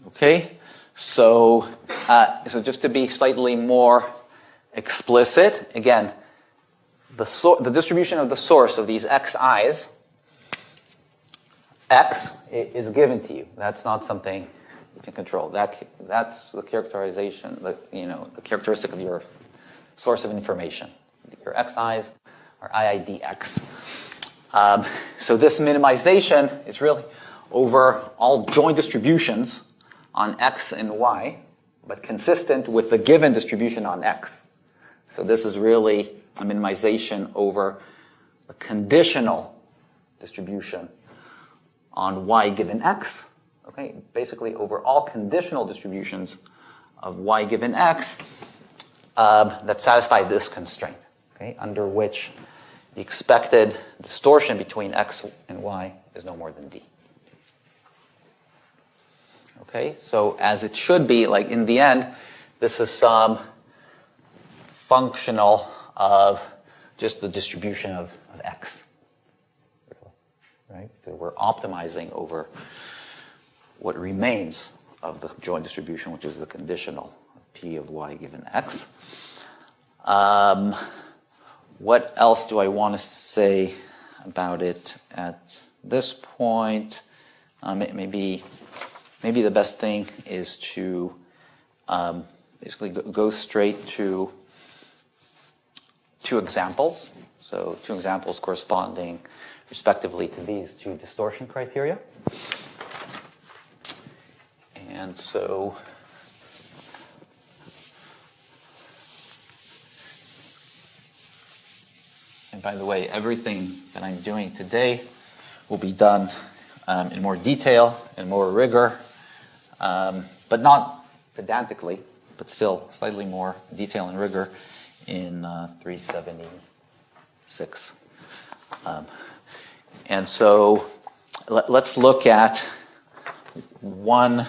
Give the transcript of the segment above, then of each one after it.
Okay, so just to be slightly more explicit, again, the distribution of the source of these xi's, x is given to you. That's not something you can control. That's the characterization, the characteristic of your source of information. Your xi's are IIDX. So this minimization is really over all joint distributions on x and y, but consistent with the given distribution on x. So this is really a minimization over a conditional distribution on y given x. Okay, basically over all conditional distributions of y given x that satisfy this constraint, okay, under which the expected distortion between x and y is no more than d. Okay, so as it should be, like in the end, this is some functional of just the distribution of x. Right? So we're optimizing over what remains of the joint distribution, which is the conditional of p of y given x. What else do I want to say about it at this point? Maybe the best thing is to basically go straight to two examples. So two examples corresponding respectively to these two distortion criteria. And so and by the way, everything that I'm doing today will be done in more detail and more rigor, but not pedantically, but still slightly more detail and rigor in 376. And so let's look at one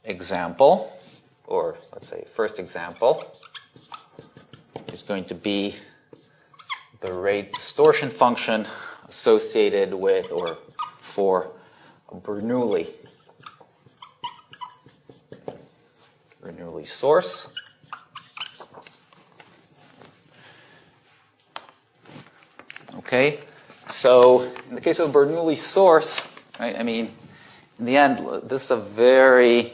example, or let's say first example is going to be the rate distortion function associated with or for a Bernoulli source. Okay, so in the case of a Bernoulli source, right, I mean, in the end, this is a very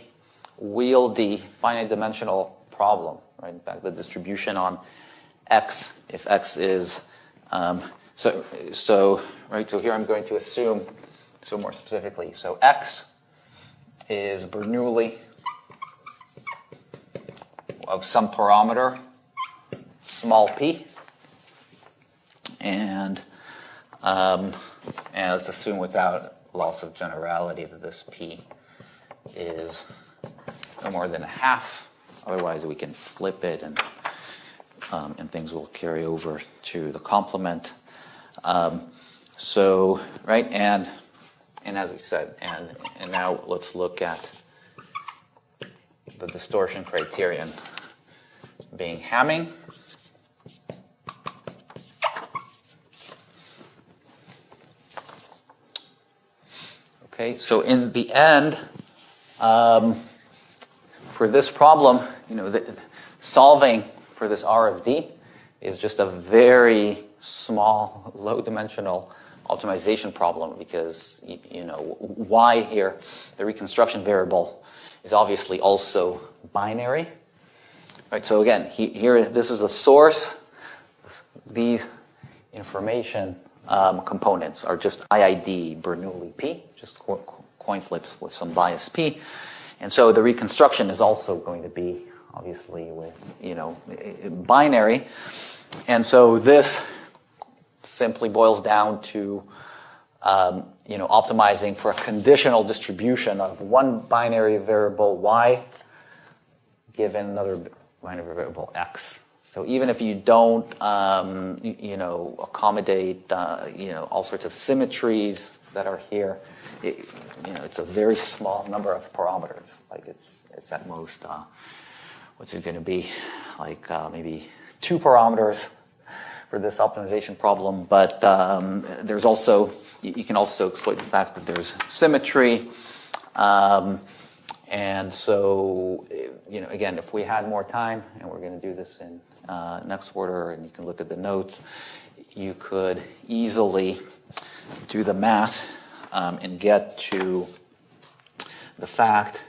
wieldy, finite dimensional problem, right? In fact, the distribution on x, if x is, so here I'm going to assume, so more specifically, so x is Bernoulli of some parameter, small p, and let's assume without loss of generality that this p is no more than a half. Otherwise, we can flip it, and things will carry over to the complement. So right, and as we said, and now let's look at the distortion criterion being Hamming. Okay, so in the end, for this problem, solving for this R of D is just a very small, low-dimensional optimization problem because, y here, the reconstruction variable, is obviously also binary. Right, so again, here, this is the source. These information components are just IID Bernoulli P, just coin flips with some bias P. And so the reconstruction is also going to be, obviously, with, binary. And so this simply boils down to, optimizing for a conditional distribution of one binary variable y given another binary variable x. So even if you don't, accommodate, all sorts of symmetries that are here, it's a very small number of parameters. Like it's at most, what's it going to be? Like maybe 2 parameters for this optimization problem. But there's also, you can also exploit the fact that there's symmetry. And so, again, if we had more time, and we're going to do this in next order, and you can look at the notes, you could easily do the math and get to the fact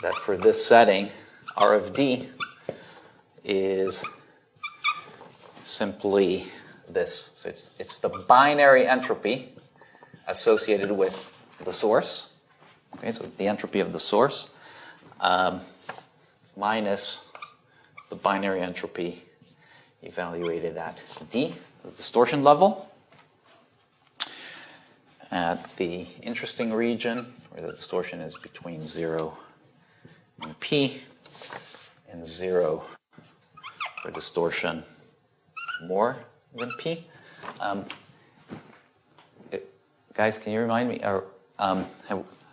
that for this setting, R of D is simply this. So it's the binary entropy associated with the source. Okay, so the entropy of the source minus the binary entropy evaluated at D, the distortion level, at the interesting region where the distortion is between 0 and P, and 0 for distortion more than P. Guys, can you remind me, have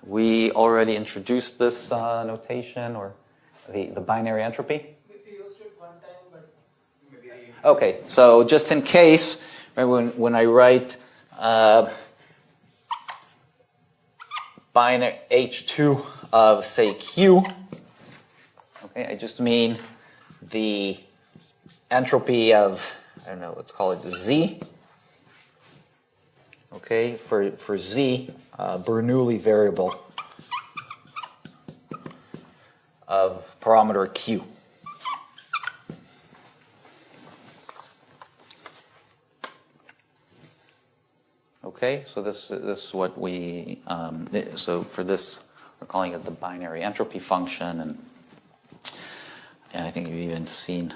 we already introduced this notation or the binary entropy? We used it one time, but maybe. Okay, so just in case, right, when I write binary H2 of, say, Q, okay, I just mean the entropy of, I don't know, let's call it Z. Okay, for Z, Bernoulli variable of parameter Q. Okay, so this is what we, so for this, we're calling it the binary entropy function, and I think you've even seen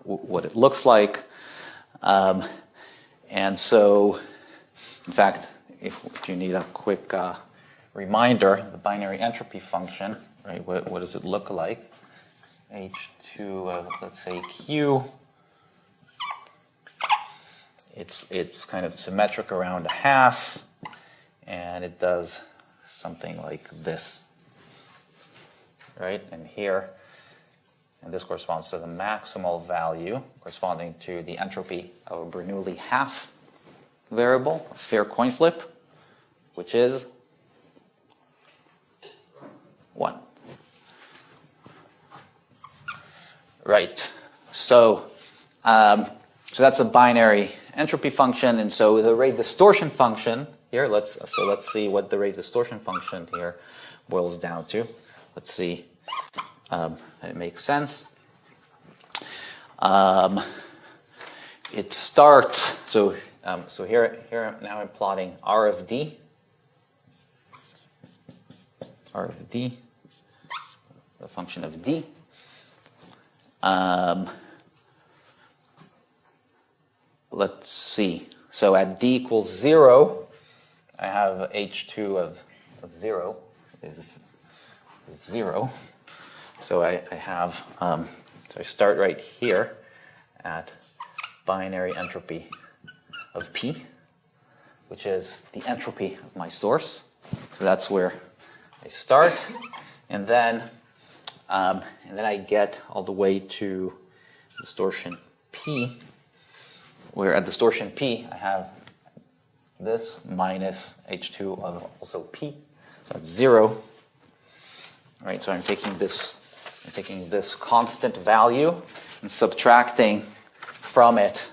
what it looks like. And so, in fact, if you need a quick reminder, the binary entropy function, right, what does it look like? H2 of, let's say, Q. It's kind of symmetric around a half, and it does something like this, right? And here, and this corresponds to the maximal value corresponding to the entropy of a Bernoulli half variable, a fair coin flip, which is 1. Right. So that's a binary entropy function, and so the rate distortion function here. Let's see what the rate distortion function here boils down to. Let's see that it makes sense. It starts so here now I'm plotting R of D. R of D, the function of D. Let's see. So at D equals 0, I have H2 of 0 is 0. So I have, so I start right here at binary entropy of P, which is the entropy of my source. So that's where I start, and then I get all the way to distortion P, where at distortion P I have this minus H2 of also P, so that's 0. Right, so I'm taking this constant value and subtracting from it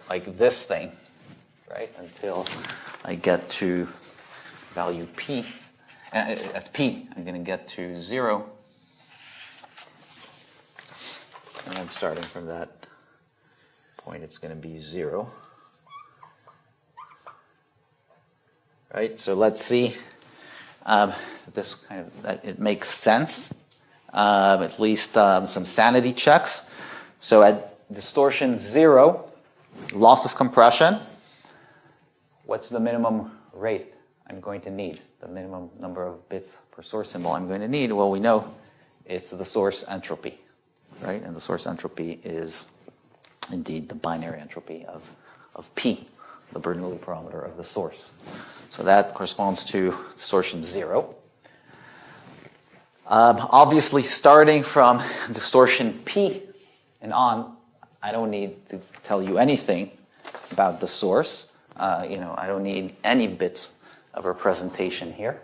like this thing, right, until I get to value P. At P, I'm going to get to 0. And then starting from that point, it's going to be 0. Right, so let's see. This kind of, it makes sense. At least some sanity checks. So at distortion 0, lossless compression, what's the minimum rate I'm going to need? The minimum number of bits per source symbol I'm going to need? Well, we know it's the source entropy, right? And the source entropy is indeed the binary entropy of P, the Bernoulli parameter of the source. So that corresponds to distortion 0. Obviously, starting from distortion P and on, I don't need to tell you anything about the source. I don't need any bits of representation here.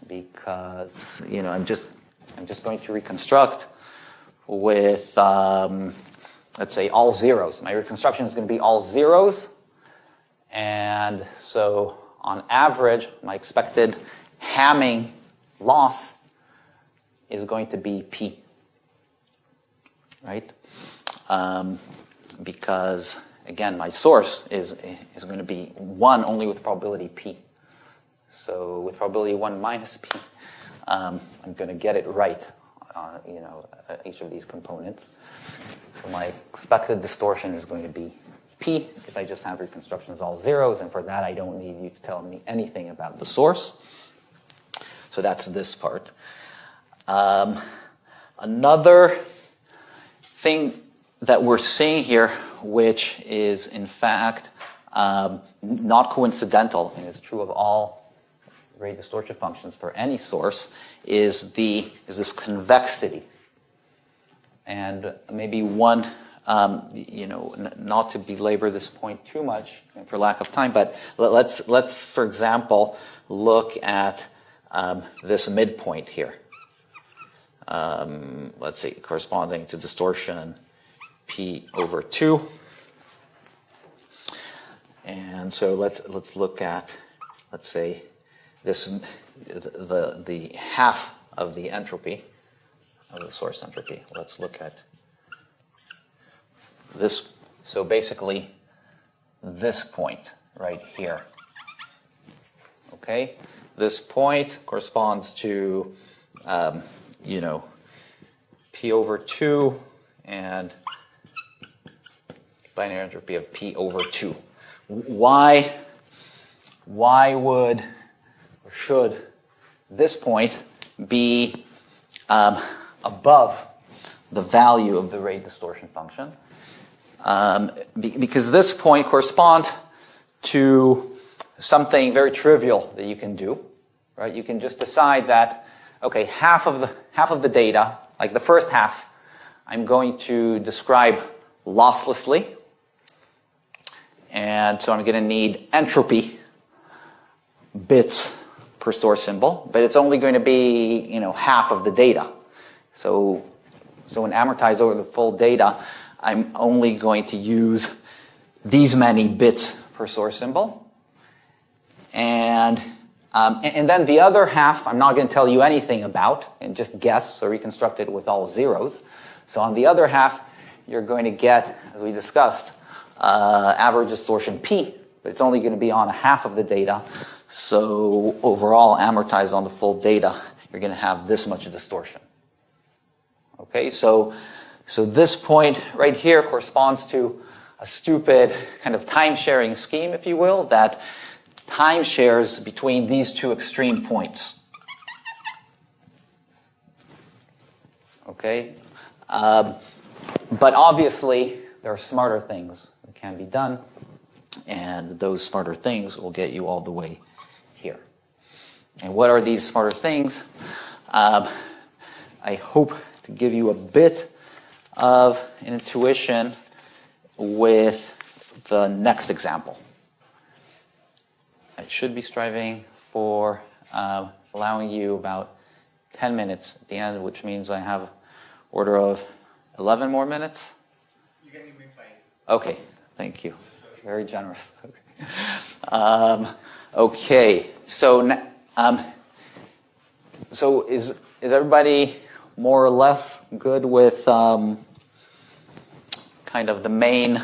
because I'm just going to reconstruct with let's say all zeros. My reconstruction is going to be all zeros, and so on average, my expected Hamming loss is going to be P, right? Because again, my source is going to be 1 only with probability P. So with probability 1 minus P, I'm going to get it right on each of these components. So my expected distortion is going to be P if I just have reconstructions all zeros, and for that I don't need you to tell me anything about the source. So that's this part. Another thing that we're seeing here, which is in fact not coincidental, and is true of all rate distortion functions for any source, is this convexity. And maybe one, not to belabor this point too much for lack of time, but let's for example look at this midpoint here. Let's say corresponding to distortion P over 2. And so let's look at, let's say, this the half of the entropy of the source entropy. Let's look at this. So basically, this point right here. Okay, this point corresponds to P over 2 and binary entropy of P over 2. Why would or should this point be above the value of the rate distortion function? Because this point corresponds to something very trivial that you can do, right? You can just decide that, okay, half of the data, like the first half, I'm going to describe losslessly, and so I'm going to need entropy bits per source symbol, but it's only going to be half of the data. So when amortized over the full data, I'm only going to use these many bits per source symbol, and then the other half I'm not going to tell you anything about and just guess or reconstruct it with all zeros. So on the other half, you're going to get, as we discussed, average distortion P, but it's only going to be on a half of the data. So overall, amortized on the full data, you're going to have this much distortion. Okay, so this point right here corresponds to a stupid kind of time-sharing scheme, if you will, that time shares between these two extreme points. Okay, but obviously there are smarter things that can be done, and those smarter things will get you all the way here. And what are these smarter things? I hope to give you a bit of an intuition with the next example. I should be striving for allowing you about 10 minutes at the end, which means I have order of 11 more minutes. You can give me 5. Okay, thank you. Very generous. Okay, so is everybody more or less good with kind of the main,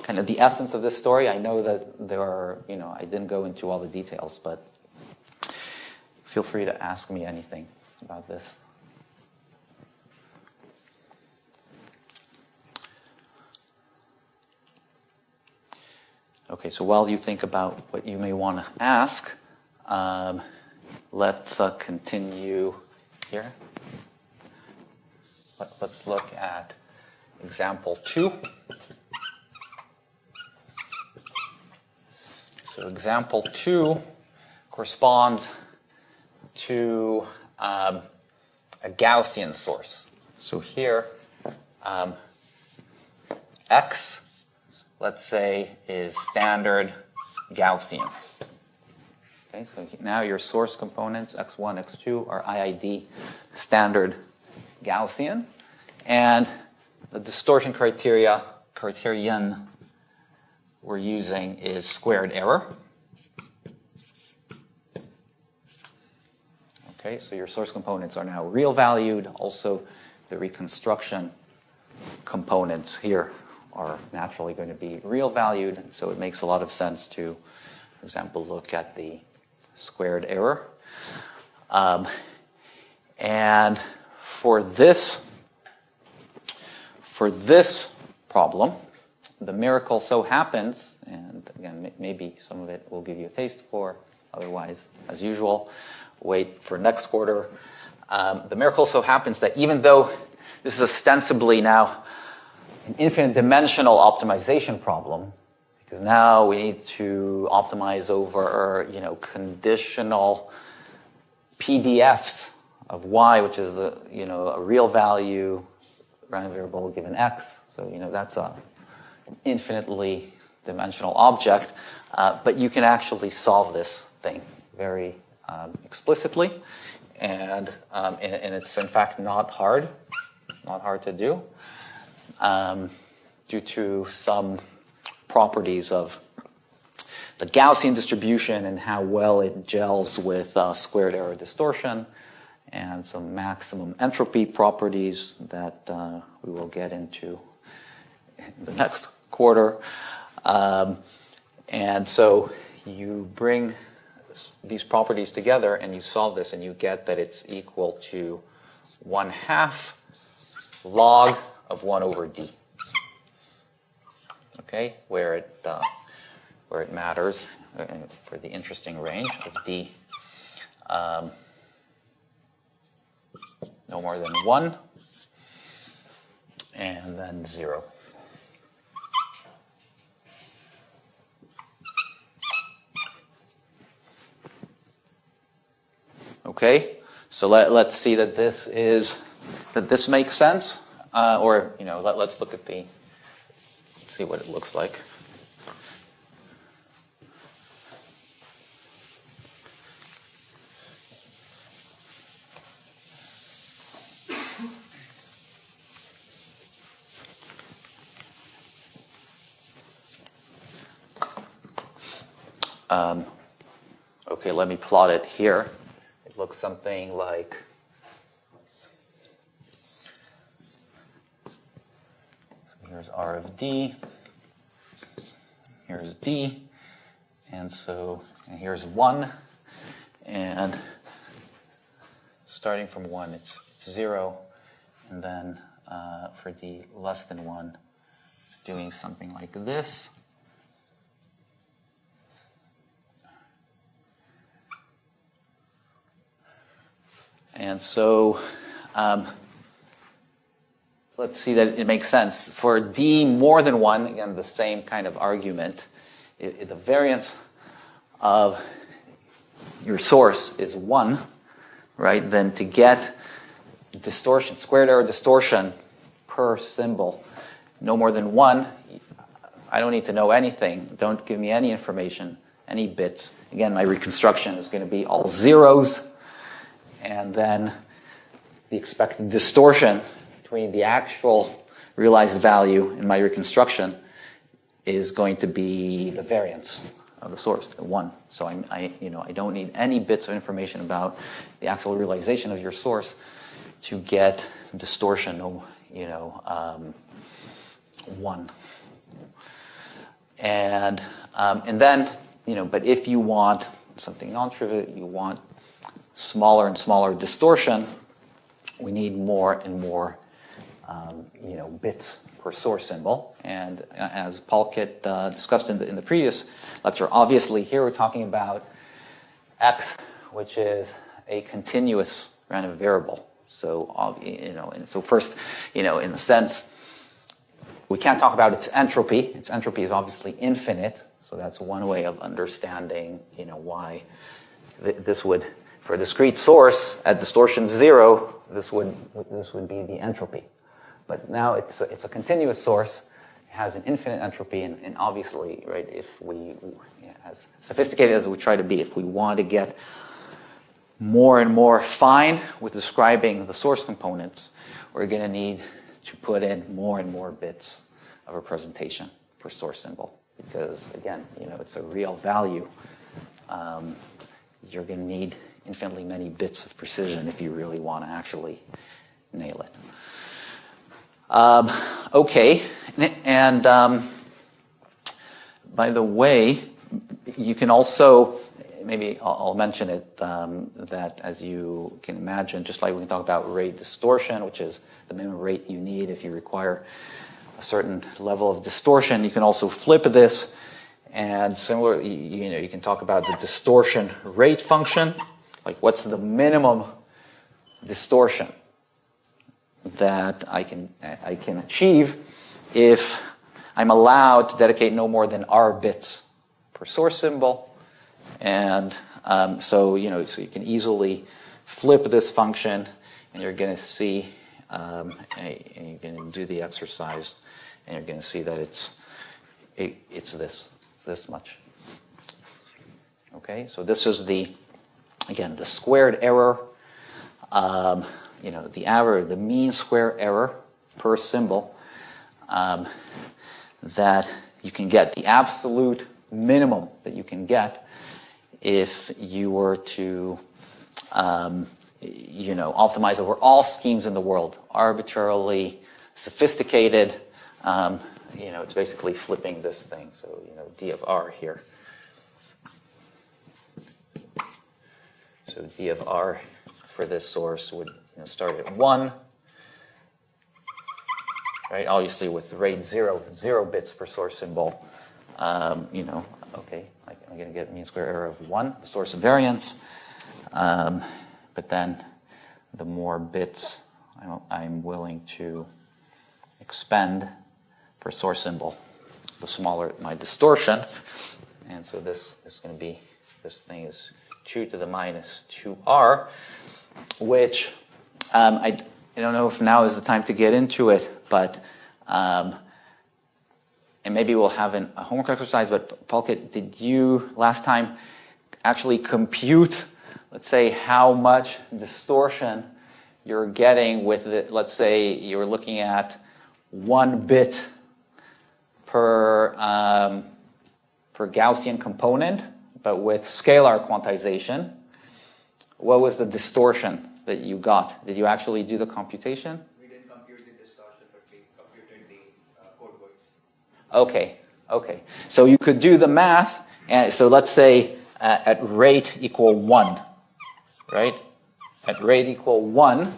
kind of the essence of this story? I know that there are, I didn't go into all the details, but feel free to ask me anything about this. Okay, so while you think about what you may want to ask, let's continue here. Let's look at example 2. So example 2 corresponds to a Gaussian source. So here, X, let's say, is standard Gaussian. Okay, so now your source components, x1, x2, are IID standard Gaussian. And the distortion criterion we're using is squared error. Okay, so your source components are now real valued. Also, the reconstruction components here are naturally going to be real valued. And so it makes a lot of sense to, for example, look at the squared error. And for this problem, the miracle so happens, and again, maybe some of it will give you a taste for, otherwise, as usual, wait for next quarter. The miracle so happens that even though this is ostensibly now an infinite dimensional optimization problem, because now we need to optimize over, conditional PDFs of y, which is a real value random variable given x. So that's an infinitely dimensional object, but you can actually solve this thing very explicitly, and it's in fact not hard to do, due to some properties of the Gaussian distribution and how well it gels with squared error distortion, and some maximum entropy properties that we will get into in the next quarter. And so you bring these properties together and you solve this, and you get that it's equal to 1/2 log of 1 over d. Okay, where it matters for the interesting range of d no more than 1 and then 0. Okay, so let's see that this makes sense, or let's look at let's see what it looks like. Okay, let me plot it here. It looks something like here's R of D, here's D, and here's 1, and starting from 1 it's 0, and then for D less than 1 it's doing something like this. And so let's see that it makes sense. For D more than 1, again, the same kind of argument. The variance of your source is 1, right? Then to get distortion, squared error distortion per symbol, no more than 1, I don't need to know anything. Don't give me any information, any bits. Again, my reconstruction is going to be all zeros. And then the expected distortion between the actual realized value and my reconstruction is going to be the variance of the source, 1. So I don't need any bits of information about the actual realization of your source to get distortion, 1. And then, but if you want something non-trivial, you want smaller and smaller distortion, we need more and more bits per source symbol. And as Pulkit discussed in the previous lecture, obviously here we're talking about x, which is a continuous random variable. So and so first, in a sense, we can't talk about its entropy. Its entropy is obviously infinite. So that's one way of understanding, why this would, for a discrete source at distortion 0, this would be the entropy. But now it's a continuous source. It has an infinite entropy, and obviously, right, if we as sophisticated as we try to be, if we want to get more and more fine with describing the source components, we're going to need to put in more and more bits of representation per source symbol. Because again, it's a real value. You're going to need infinitely many bits of precision if you really want to actually nail it. Okay, and by the way, you can also, maybe I'll mention it, that as you can imagine, just like we can talk about rate distortion, which is the minimum rate you need if you require a certain level of distortion, you can also flip this, and similarly, you can talk about the distortion rate function, like what's the minimum distortion that I can achieve if I'm allowed to dedicate no more than R bits per source symbol. And so you can easily flip this function, and you're going to see, and you're going to do the exercise, and you're going to see that it's this much. Okay, so this is the squared error, the mean square error per symbol that you can get, the absolute minimum that you can get if you were to optimize over all schemes in the world, arbitrarily sophisticated. It's basically flipping this thing. So d of r here. So d of r for this source would start at 1, right? Obviously with rate 0 bits per source symbol. Okay, I'm going to get mean square error of 1, the source of variance. But then the more bits I'm willing to expend per source symbol, the smaller my distortion. And so this thing is 2 to the minus 2r, which I don't know if now is the time to get into it, but and maybe we'll have a homework exercise, but Pulkit, did you last time actually compute, let's say, how much distortion you're getting with it? Let's say you were looking at 1 bit per Gaussian component, but with scalar quantization. What was the distortion that you got? Did you actually do the computation? We didn't compute the distortion, but we computed the code words. Okay. So you could do the math, and so let's say at rate equal 1, right? At rate equal 1,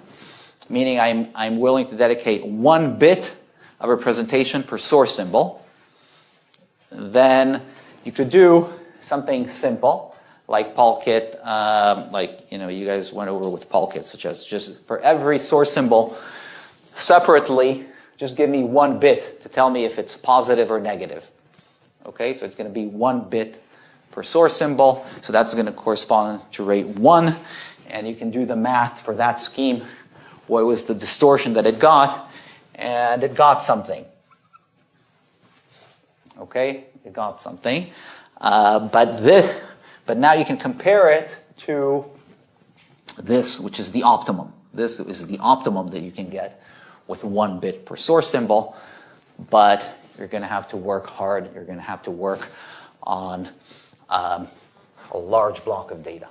meaning I'm willing to dedicate 1 bit of representation per source symbol. Then you could do something simple, like Pulkit, you guys went over with Pulkit, such as just for every source symbol separately, just give me 1 bit to tell me if it's positive or negative. Okay, so it's going to be 1 bit per source symbol, so that's going to correspond to rate 1, and you can do the math for that scheme. What was the distortion that it got? And it got something. Okay, it got something. But now you can compare it to this, which is the optimum. This is the optimum that you can get with 1 bit per source symbol, but you're going to have to work hard. You're going to have to work on a large block of data,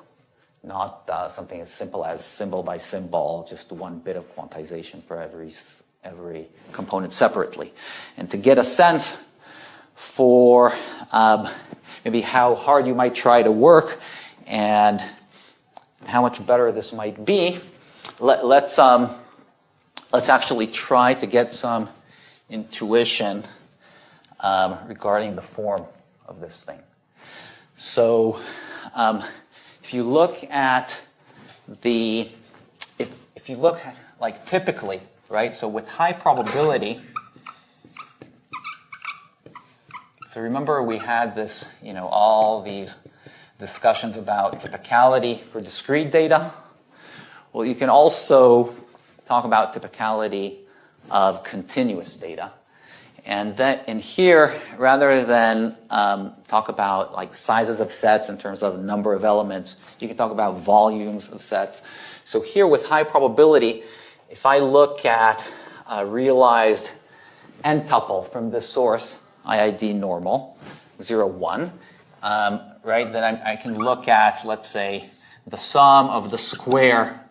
not something as simple as symbol by symbol, just 1 bit of quantization for every component separately. And to get a sense for maybe how hard you might try to work and how much better this might be, let's actually try to get some intuition regarding the form of this thing. So if you look at if you look at like typically, right? So with high probability. So remember we had this, all these discussions about typicality for discrete data. Well, you can also talk about typicality of continuous data. And then in here, rather than talk about like sizes of sets in terms of number of elements, you can talk about volumes of sets. So here with high probability, if I look at a realized n tuple from this source, IID normal, 0, 1, right, then I can look at, let's say, the sum of the square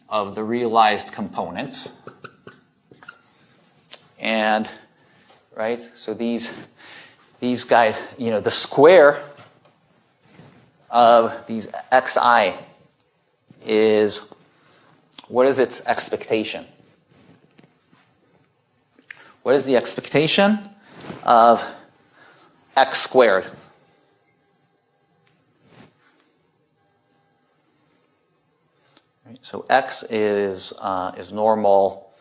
of the realized components. And right, so these guys, you know, the square of these xi is, what is its expectation? What is the expectation of x squared? Right, so x is normal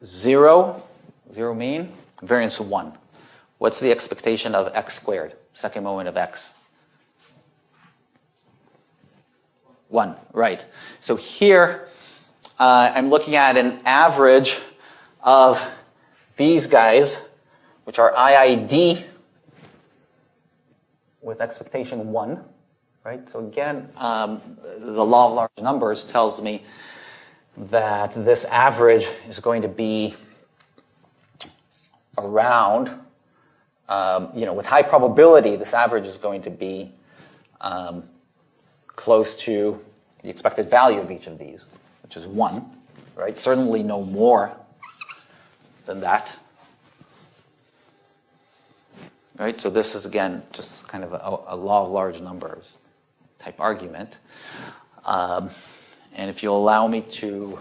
0 mean, variance 1. What's the expectation of x squared, second moment of x? 1, right. So here I'm looking at an average of these guys, which are IID with expectation 1, right? So again, the law of large numbers tells me that this average is going to be around, you know, with high probability, this average is going to be close to the expected value of each of these, which is 1, right? Certainly no more than that. Right? So this is, again, just kind of a law of large numbers type argument. And if you'll allow me to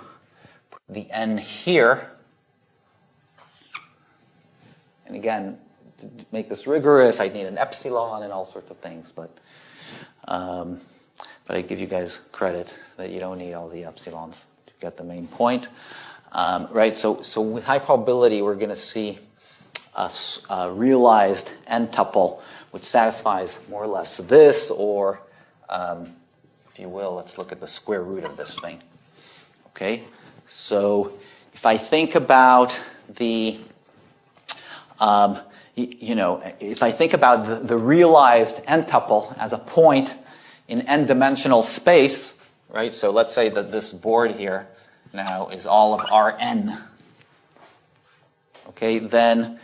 put the n here, and again, to make this rigorous, I'd need an epsilon and all sorts of things, but I give you guys credit that you don't need all the epsilons to get the main point. Right? So with high probability, we're going to see a realized n tuple, which satisfies more or less this, or if you will, let's look at the square root of this thing. Okay? So if I think about the you know, if I think about the realized n tuple as a point in n-dimensional space, right? So let's say that this board here now is all of Rn. Okay, then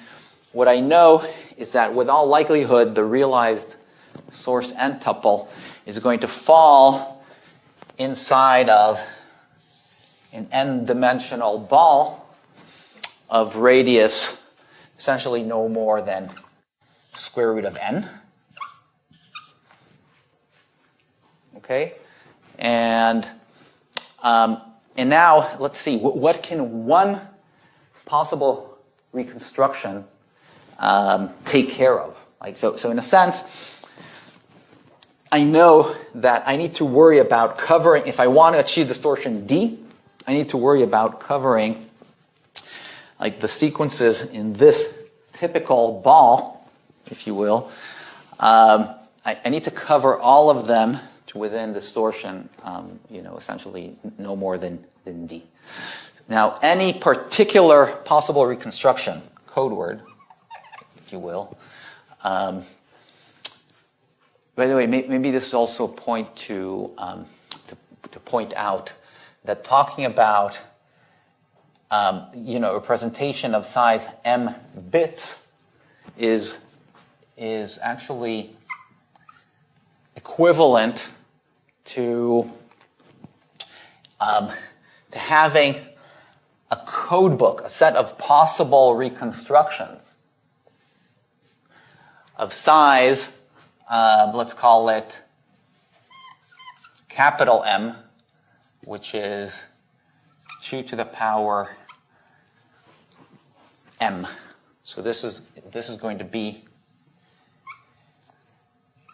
what I know is that with all likelihood, the realized source n tuple is going to fall inside of an n-dimensional ball of radius essentially no more than square root of n. Okay, and now let's see, what can one possible reconstruction take care of? Like so in a sense, I know that I need to worry about covering, if I want to achieve distortion D, I need to worry about covering like the sequences in this typical ball, if you will. I need to cover all of them to within distortion, you know, essentially no more than D. Now, any particular possible reconstruction, code word, if you will. By the way, maybe this is also a point to point out that talking about you know, representation of size m bits is actually equivalent to having a code book, a set of possible reconstructions of size, let's call it capital M, which is 2 to the power m. So this is going to be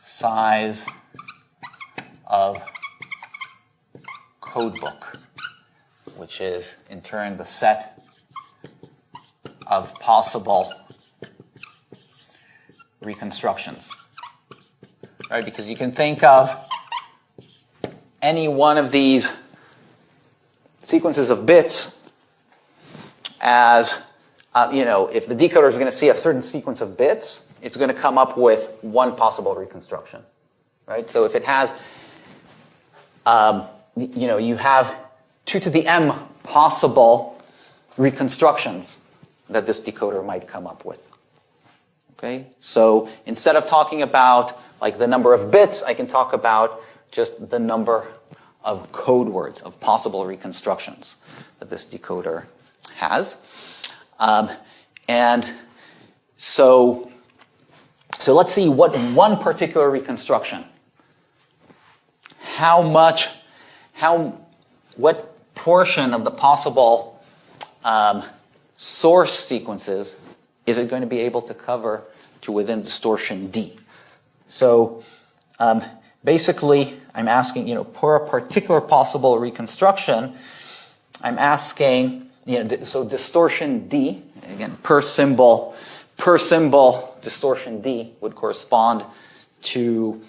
size of codebook, which is in turn the set of possible reconstructions. Right? Because you can think of any one of these sequences of bits as if the decoder is going to see a certain sequence of bits, it's going to come up with one possible reconstruction, right? So if it has, you have 2 to the m possible reconstructions that this decoder might come up with. Okay, so instead of talking about like the number of bits, I can talk about just the number of code words, of possible reconstructions that this decoder has. And so let's see what one particular reconstruction, what portion of the possible source sequences is it going to be able to cover to within distortion D? So basically, I'm asking, for a particular possible reconstruction, I'm asking, so distortion D, again, per symbol, distortion D would correspond to,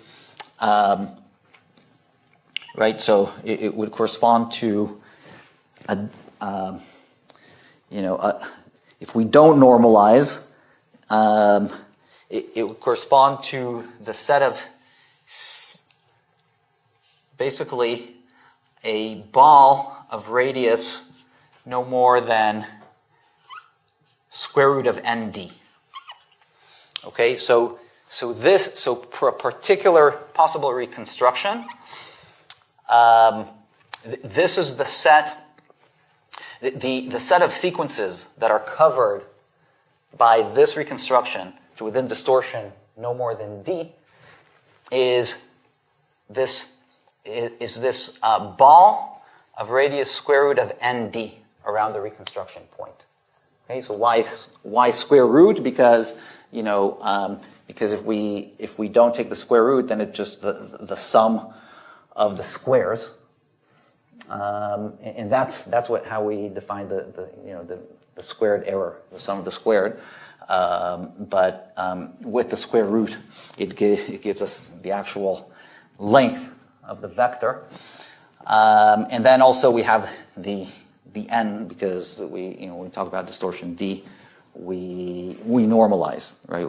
right, so it would correspond to, if we don't normalize, it would correspond to the set of, basically, a ball of radius no more than square root of nd. Okay, so for a particular possible reconstruction, this is the set. The set of sequences that are covered by this reconstruction to within distortion no more than D is this ball of radius square root of nd around the reconstruction point. Okay, so why square root? Because because if we don't take the square root, then it's just the sum of the squares. And that's how we define the squared error, the sum of the squared. But with the square root, it gives us the actual length of the vector. And then also we have the n, because when we talk about distortion D, we normalize, right?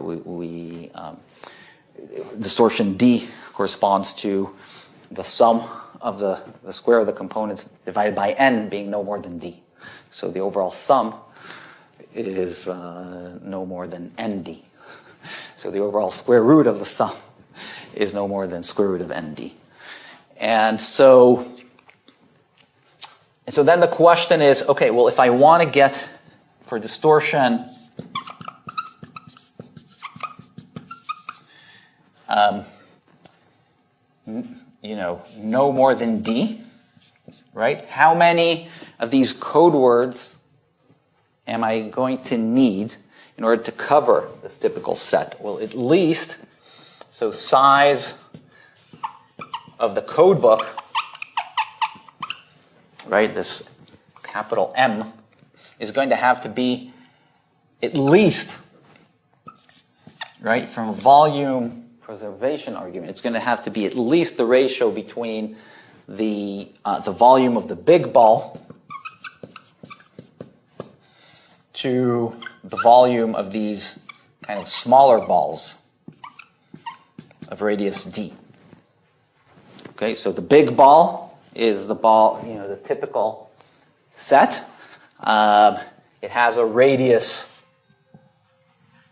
Distortion D corresponds to the sum of the square of the components divided by n being no more than D. So the overall sum is no more than nd. So the overall square root of the sum is no more than square root of nd. And so then the question is, okay, well, if I want to get for distortion no more than D, right? How many of these code words am I going to need in order to cover this typical set? Well, at least, so size of the code book, right, this capital M, is going to have to be at least, right, from a volume preservation argument, it's going to have to be at least the ratio between the volume of the big ball to the volume of these kind of smaller balls of radius D. Okay, so the big ball is the ball, the typical set. It has a radius.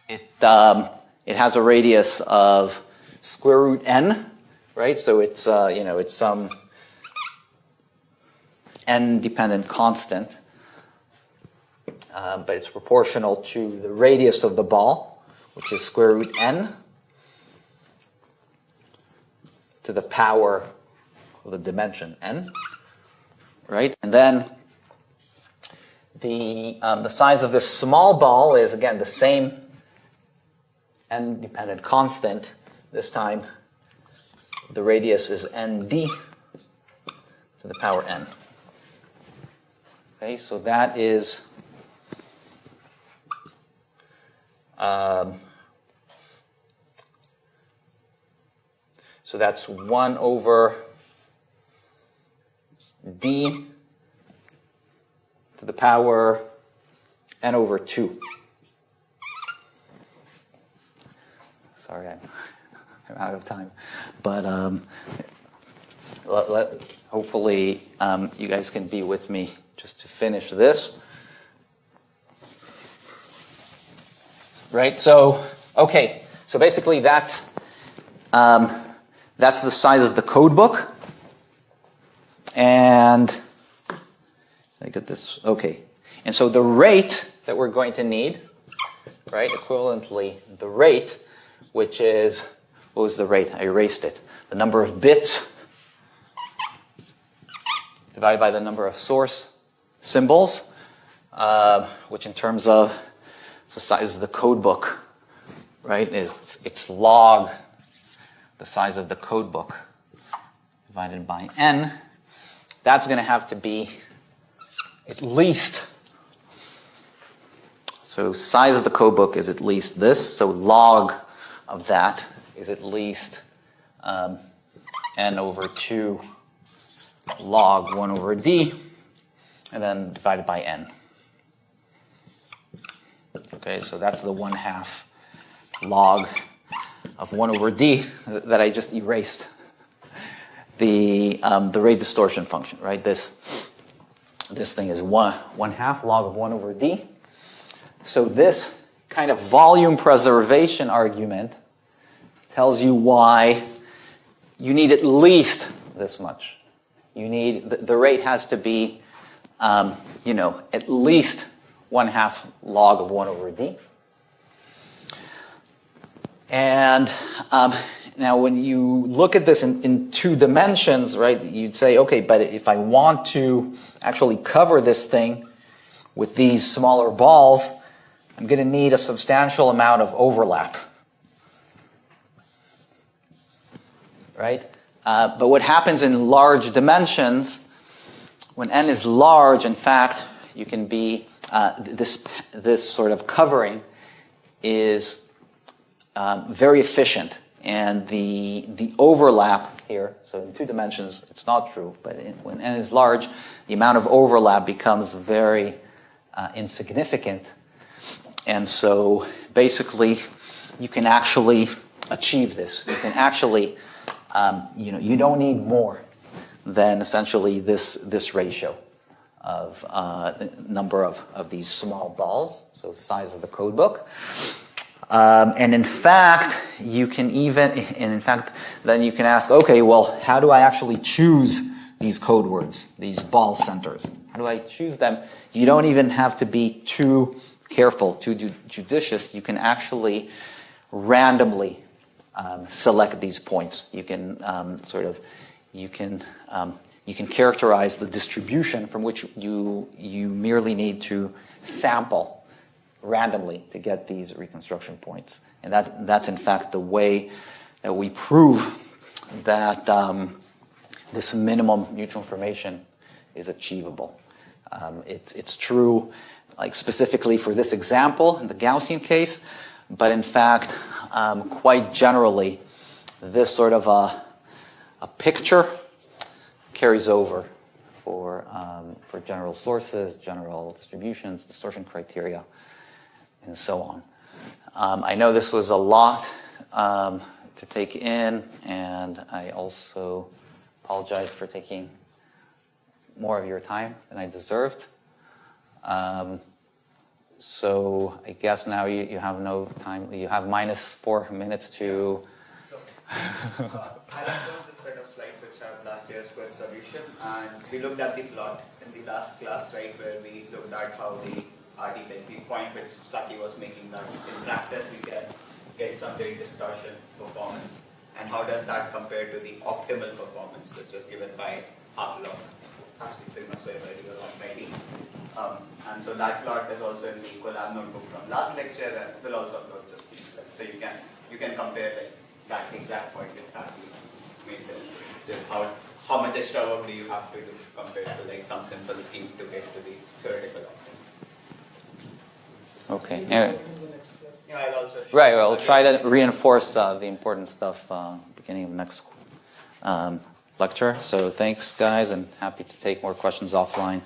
It has a radius of square root n, right? So it's it's some n-dependent constant, but it's proportional to the radius of the ball, which is square root n to the power of the dimension n, right? And then the size of this small ball is again the same n-dependent constant. This time, the radius is nd to the power n. Okay, so that is so that's 1 over d to the power n over 2. Sorry, I'm out of time. But hopefully you guys can be with me just to finish this. Right, so, okay, so basically that's the size of the code book. And I get this, okay. And so the rate that we're going to need, right, equivalently, the rate, which is, what was the rate? I erased it. The number of bits divided by the number of source symbols, which in terms of the size of the code book, right, it's log the size of the code book divided by n. That's going to have to be at least, so size of the code book is at least this, so log of that is at least n over 2 log 1 over d, and then divided by n. Okay, so that's the 1/2 log of 1 over d that I just erased. The rate distortion function, right? This thing is 1/2 log of 1 over d. So this kind of volume preservation argument tells you why you need at least this much. You need, the rate has to be, at least 1/2 log of 1 over d. And now when you look at this in 2 dimensions, right, you'd say, okay, but if I want to actually cover this thing with these smaller balls, I'm going to need a substantial amount of overlap. Right? But what happens in large dimensions, when n is large, in fact, you can be, this sort of covering is very efficient. And the overlap here, so in 2 dimensions, it's not true, but when n is large, the amount of overlap becomes very insignificant. And so basically, you can actually achieve this. You can actually, you don't need more than essentially this ratio of number of these small balls, so size of the code book. And in fact, then you can ask, okay, well, how do I actually choose these code words, these ball centers? How do I choose them? You don't even have to be too careful, too judicious. You can actually randomly select these points. You can you can characterize the distribution from which you merely need to sample randomly to get these reconstruction points. And that's in fact the way that we prove that this minimum neutral information is achievable. It's true, like specifically for this example in the Gaussian case, but in fact, quite generally, this sort of a picture carries over for general sources, general distributions, distortion criteria, and so on. I know this was a lot to take in, and I also apologize for taking more of your time than I deserved. So I guess now you have no time. You have -4 minutes to... So, I'm going to set of slides which have last year's quest solution, and we looked at the plot in the last class, right, where we looked at how the RD, like the point which Tsachy was making, that in practice we can get some rate distortion performance, and how does that compare to the optimal performance, which is given by half log, actually sigma square by d or log by d. And so that plot is also in the collab notebook from last lecture, and we'll also upload just these slides. So you can compare like that exact point with Tsachy made there. Just how much extra work do you have to do compared to like some simple scheme to get to the theoretical optimum. Okay. Yeah, I'll also Right, well, I'll try to reinforce the important stuff beginning of next lecture. So thanks, guys, and happy to take more questions offline.